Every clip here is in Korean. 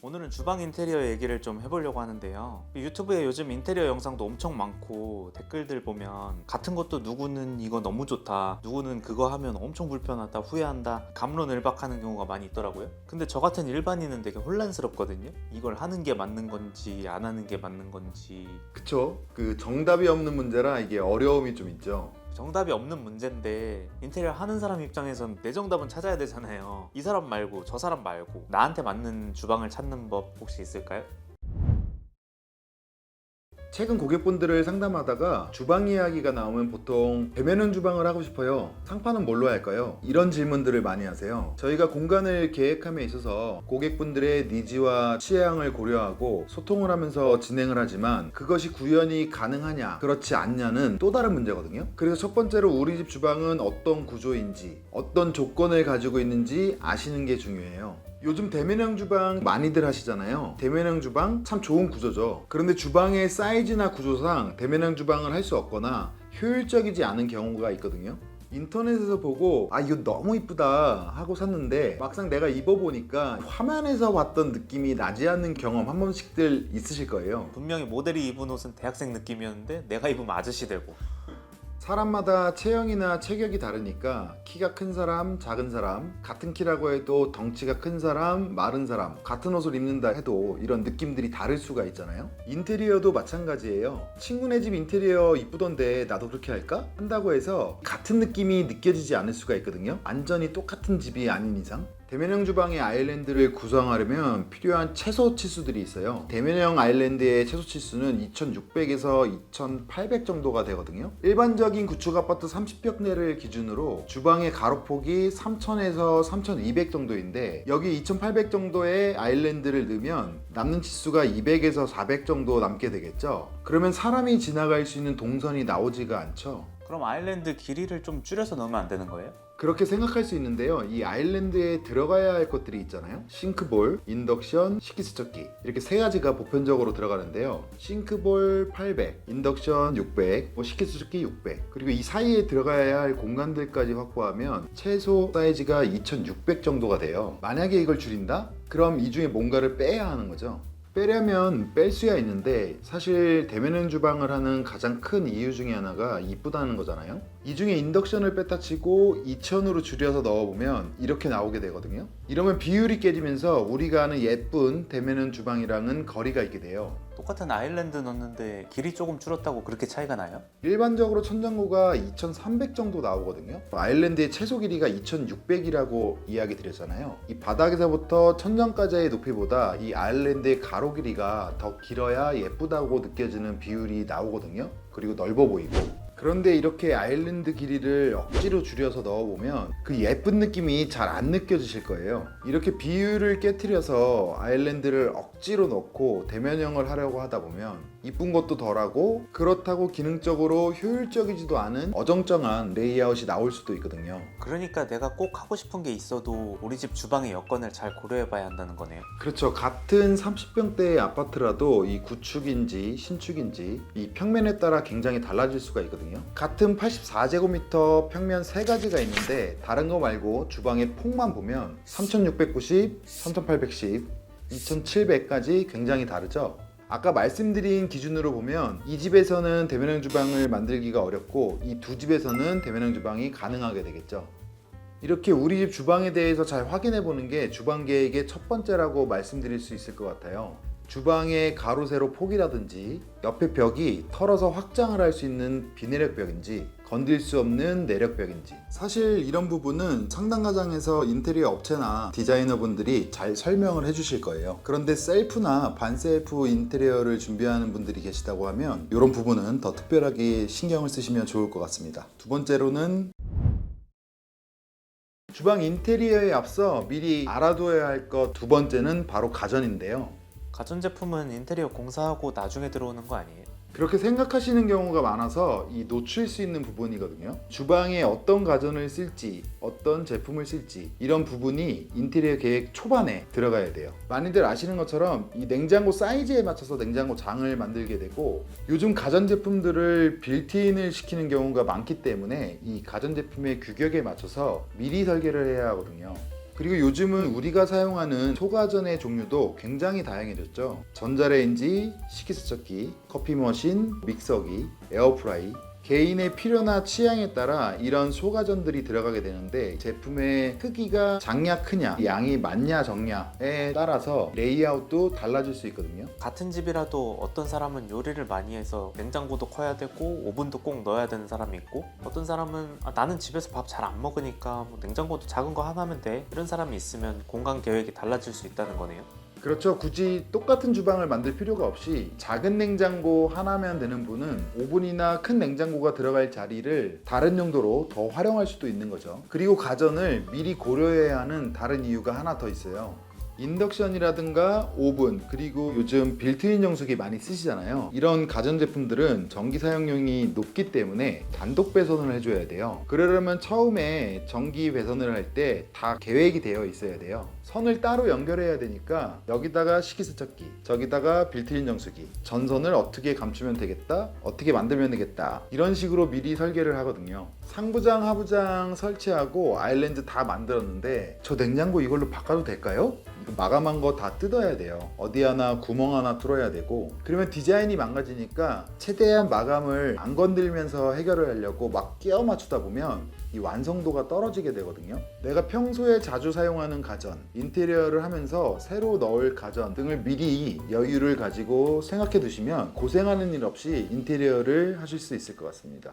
오늘은 주방 인테리어 얘기를 좀 해보려고 하는데요. 유튜브에 요즘 인테리어 영상도 엄청 많고 댓글들 보면 같은 것도 누구는 이거 너무 좋다, 누구는 그거 하면 엄청 불편하다, 후회한다, 갑론을박하는 경우가 많이 있더라고요. 근데 저 같은 일반인은 되게 혼란스럽거든요. 이걸 하는 게 맞는 건지 안 하는 게 맞는 건지. 그쵸? 그 정답이 없는 문제라 이게 어려움이 좀 있죠. 정답이 없는 문제인데 인테리어 하는 사람 입장에선 내 정답은 찾아야 되잖아요. 이 사람 말고 저 사람 말고 나한테 맞는 주방을 찾는 법 혹시 있을까요? 최근 고객분들을 상담하다가 주방 이야기가 나오면 보통 배면은 주방을 하고 싶어요. 상판은 뭘로 할까요? 이런 질문들을 많이 하세요. 저희가 공간을 계획함에 있어서 고객분들의 니즈와 취향을 고려하고 소통을 하면서 진행을 하지만 그것이 구현이 가능하냐 그렇지 않냐는 또 다른 문제거든요. 그래서 첫 번째로 우리 집 주방은 어떤 구조인지 어떤 조건을 가지고 있는지 아시는 게 중요해요. 요즘 대면형 주방 많이들 하시잖아요. 대면형 주방 참 좋은 구조죠. 그런데 주방의 사이즈나 구조상 대면형 주방을 할 수 없거나 효율적이지 않은 경우가 있거든요. 인터넷에서 보고 이거 너무 이쁘다 하고 샀는데 막상 내가 입어보니까 화면에서 봤던 느낌이 나지 않는 경험 한 번씩들 있으실 거예요. 분명히 모델이 입은 옷은 대학생 느낌이었는데 내가 입으면 아저씨 되고. 사람마다 체형이나 체격이 다르니까 키가 큰 사람, 작은 사람, 같은 키라고 해도 덩치가 큰 사람, 마른 사람, 같은 옷을 입는다 해도 이런 느낌들이 다를 수가 있잖아요. 인테리어도 마찬가지예요. 친구네 집 인테리어 이쁘던데 나도 그렇게 할까? 한다고 해서 같은 느낌이 느껴지지 않을 수가 있거든요. 완전히 똑같은 집이 아닌 이상. 대면형 주방의 아일랜드를 구성하려면 필요한 최소 치수들이 있어요. 대면형 아일랜드의 최소 치수는 2600에서 2800 정도가 되거든요. 일반적인 구축 아파트 30평대를 기준으로 주방의 가로폭이 3000에서 3200 정도인데 여기 2800 정도의 아일랜드를 넣으면 남는 치수가 200에서 400 정도 남게 되겠죠. 그러면 사람이 지나갈 수 있는 동선이 나오지가 않죠. 그럼 아일랜드 길이를 좀 줄여서 넣으면 안 되는 거예요? 그렇게 생각할 수 있는데요. 이 아일랜드에 들어가야 할 것들이 있잖아요. 싱크볼, 인덕션, 식기세척기 이렇게 세 가지가 보편적으로 들어가는데요. 싱크볼 800, 인덕션 600, 식기세척기 600 그리고 이 사이에 들어가야 할 공간들까지 확보하면 최소 사이즈가 2600 정도가 돼요. 만약에 이걸 줄인다? 그럼 이 중에 뭔가를 빼야 하는 거죠. 빼려면 뺄 수야 있는데 사실 대면형 주방을 하는 가장 큰 이유 중에 하나가 이쁘다는 거잖아요. 이 중에 인덕션을 뺐다 치고 2000으로 줄여서 넣어보면 이렇게 나오게 되거든요. 이러면 비율이 깨지면서 우리가 아는 예쁜 대면형 주방이랑은 거리가 있게 돼요. 똑같은 아일랜드 넣는데 길이 조금 줄었다고 그렇게 차이가 나요? 일반적으로 천장고가 2300 정도 나오거든요. 아일랜드의 최소 길이가 2600이라고 이야기 드렸잖아요. 이 바닥에서부터 천장까지의 높이보다 이 아일랜드의 가로 길이가 더 길어야 예쁘다고 느껴지는 비율이 나오거든요. 그리고 넓어 보이고. 그런데 이렇게 아일랜드 길이를 억지로 줄여서 넣어보면 그 예쁜 느낌이 잘 안 느껴지실 거예요. 이렇게 비율을 깨트려서 아일랜드를 억지로 넣고 대면형을 하려고 하다 보면 이쁜 것도 덜하고 그렇다고 기능적으로 효율적이지도 않은 어정쩡한 레이아웃이 나올 수도 있거든요. 그러니까 내가 꼭 하고 싶은 게 있어도 우리 집 주방의 여건을 잘 고려해봐야 한다는 거네요. 그렇죠. 같은 30평대의 아파트라도 이 구축인지 신축인지 이 평면에 따라 굉장히 달라질 수가 있거든요. 같은 84제곱미터 평면 3가지가 있는데 다른 거 말고 주방의 폭만 보면 3690, 3810, 2700까지 굉장히 다르죠. 아까 말씀드린 기준으로 보면 이 집에서는 대면형 주방을 만들기가 어렵고 이 두 집에서는 대면형 주방이 가능하게 되겠죠. 이렇게 우리 집 주방에 대해서 잘 확인해 보는 게 주방 계획의 첫 번째라고 말씀드릴 수 있을 것 같아요. 주방의 가로 세로 폭이라든지 옆에 벽이 털어서 확장을 할 수 있는 비내력 벽인지 건들 수 없는 내력벽인지 사실 이런 부분은 상단 과장에서 인테리어 업체나 디자이너 분들이 잘 설명을 해주실 거예요. 그런데 셀프나 반셀프 인테리어를 준비하는 분들이 계시다고 하면 이런 부분은 더 특별하게 신경을 쓰시면 좋을 것 같습니다. 두 번째로는 주방 인테리어에 앞서 미리 알아둬야 할 것 두 번째는 바로 가전인데요. 가전제품은 인테리어 공사하고 나중에 들어오는 거 아니에요? 그렇게 생각하시는 경우가 많아서 이 놓칠 수 있는 부분이거든요. 주방에 어떤 가전을 쓸지, 어떤 제품을 쓸지 이런 부분이 인테리어 계획 초반에 들어가야 돼요. 많이들 아시는 것처럼 이 냉장고 사이즈에 맞춰서 냉장고 장을 만들게 되고 요즘 가전제품들을 빌트인을 시키는 경우가 많기 때문에 이 가전제품의 규격에 맞춰서 미리 설계를 해야 하거든요. 그리고 요즘은 우리가 사용하는 소가전의 종류도 굉장히 다양해졌죠. 전자레인지, 식기세척기, 커피 머신, 믹서기, 에어프라이, 개인의 필요나 취향에 따라 이런 소가전들이 들어가게 되는데 제품의 크기가 작냐 크냐, 양이 많냐 적냐에 따라서 레이아웃도 달라질 수 있거든요. 같은 집이라도 어떤 사람은 요리를 많이 해서 냉장고도 커야 되고 오븐도 꼭 넣어야 되는 사람이 있고, 어떤 사람은 나는 집에서 밥 잘 안 먹으니까 뭐 냉장고도 작은 거 하나면 돼, 이런 사람이 있으면 공간 계획이 달라질 수 있다는 거네요. 그렇죠. 굳이 똑같은 주방을 만들 필요가 없이 작은 냉장고 하나면 되는 분은 오븐이나 큰 냉장고가 들어갈 자리를 다른 용도로 더 활용할 수도 있는 거죠. 그리고 가전을 미리 고려해야 하는 다른 이유가 하나 더 있어요. 인덕션이라든가 오븐, 그리고 요즘 빌트인 정수기 많이 쓰시잖아요. 이런 가전제품들은 전기 사용량이 높기 때문에 단독 배선을 해줘야 돼요. 그러려면 처음에 전기 배선을 할 때 다 계획이 되어 있어야 돼요. 선을 따로 연결해야 되니까 여기다가 식기세척기, 저기다가 빌트인 정수기, 전선을 어떻게 감추면 되겠다, 어떻게 만들면 되겠다, 이런 식으로 미리 설계를 하거든요. 상부장, 하부장 설치하고 아일랜드 다 만들었는데 저 냉장고 이걸로 바꿔도 될까요? 이거 마감한 거 다 뜯어야 돼요. 어디 하나 구멍 하나 뚫어야 되고, 그러면 디자인이 망가지니까 최대한 마감을 안 건들면서 해결을 하려고 막 끼워 맞추다 보면 이 완성도가 떨어지게 되거든요. 내가 평소에 자주 사용하는 가전, 인테리어를 하면서 새로 넣을 가전 등을 미리 여유를 가지고 생각해 두시면 고생하는 일 없이 인테리어를 하실 수 있을 것 같습니다.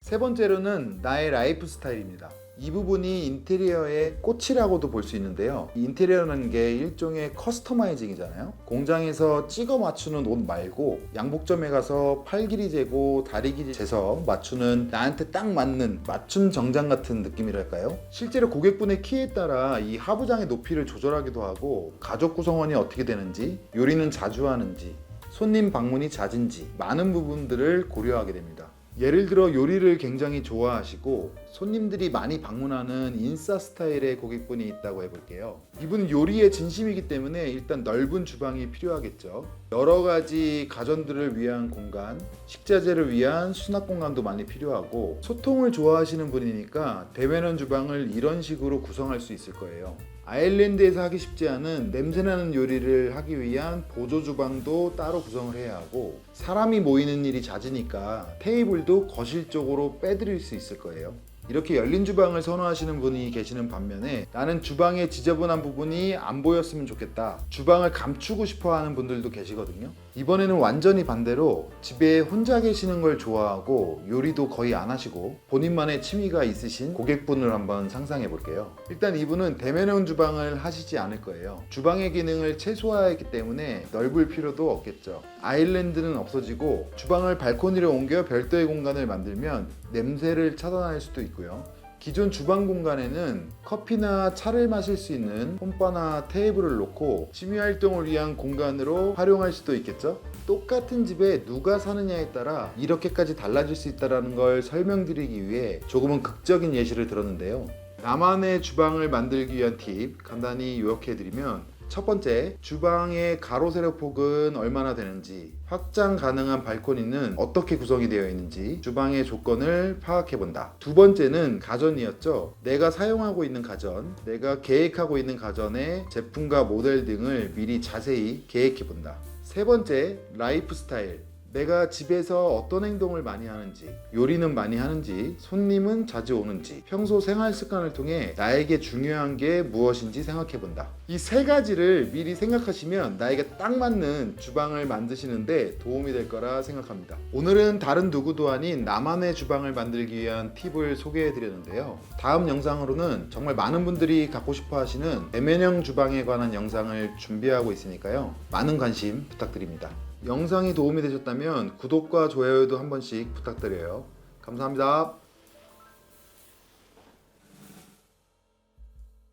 세 번째로는 나의 라이프 스타일입니다. 이 부분이 인테리어의 꽃이라고도 볼 수 있는데요. 인테리어라는 게 일종의 커스터마이징이잖아요. 공장에서 찍어 맞추는 옷 말고 양복점에 가서 팔 길이 재고 다리 길이 재서 맞추는, 나한테 딱 맞는 맞춤 정장 같은 느낌이랄까요? 실제로 고객분의 키에 따라 이 하부장의 높이를 조절하기도 하고, 가족 구성원이 어떻게 되는지, 요리는 자주 하는지, 손님 방문이 잦은지, 많은 부분들을 고려하게 됩니다. 예를 들어 요리를 굉장히 좋아하시고 손님들이 많이 방문하는 인싸 스타일의 고객분이 있다고 해볼게요. 이분은 요리에 진심이기 때문에 일단 넓은 주방이 필요하겠죠. 여러 가지 가전들을 위한 공간, 식자재를 위한 수납 공간도 많이 필요하고, 소통을 좋아하시는 분이니까 대면원 주방을 이런 식으로 구성할 수 있을 거예요. 아일랜드에서 하기 쉽지 않은 냄새나는 요리를 하기 위한 보조 주방도 따로 구성을 해야 하고, 사람이 모이는 일이 잦으니까 테이블도 거실 쪽으로 빼드릴 수 있을 거예요. 이렇게 열린 주방을 선호하시는 분이 계시는 반면에, 나는 주방의 지저분한 부분이 안 보였으면 좋겠다, 주방을 감추고 싶어 하는 분들도 계시거든요. 이번에는 완전히 반대로 집에 혼자 계시는 걸 좋아하고 요리도 거의 안 하시고 본인만의 취미가 있으신 고객분을 한번 상상해 볼게요. 일단 이분은 대면형 주방을 하시지 않을 거예요. 주방의 기능을 최소화했기 때문에 넓을 필요도 없겠죠. 아일랜드는 없어지고 주방을 발코니로 옮겨 별도의 공간을 만들면 냄새를 차단할 수도 있고요. 기존 주방 공간에는 커피나 차를 마실 수 있는 홈바나 테이블을 놓고 취미 활동을 위한 공간으로 활용할 수도 있겠죠. 똑같은 집에 누가 사느냐에 따라 이렇게까지 달라질 수 있다는 걸 설명드리기 위해 조금은 극적인 예시를 들었는데요. 나만의 주방을 만들기 위한 팁 간단히 요약해드리면, 첫 번째, 주방의 가로 세로 폭은 얼마나 되는지, 확장 가능한 발코니는 어떻게 구성이 되어 있는지 주방의 조건을 파악해 본다. 두 번째는 가전이었죠. 내가 사용하고 있는 가전, 내가 계획하고 있는 가전의 제품과 모델 등을 미리 자세히 계획해 본다. 세 번째, 라이프 스타일. 내가 집에서 어떤 행동을 많이 하는지, 요리는 많이 하는지, 손님은 자주 오는지, 평소 생활 습관을 통해 나에게 중요한 게 무엇인지 생각해 본다. 이 세 가지를 미리 생각하시면 나에게 딱 맞는 주방을 만드시는데 도움이 될 거라 생각합니다. 오늘은 다른 누구도 아닌 나만의 주방을 만들기 위한 팁을 소개해 드렸는데요. 다음 영상으로는 정말 많은 분들이 갖고 싶어 하시는 대면형 주방에 관한 영상을 준비하고 있으니까요. 많은 관심 부탁드립니다. 영상이 도움이 되셨다면 구독과 좋아요도 한 번씩 부탁드려요. 감사합니다.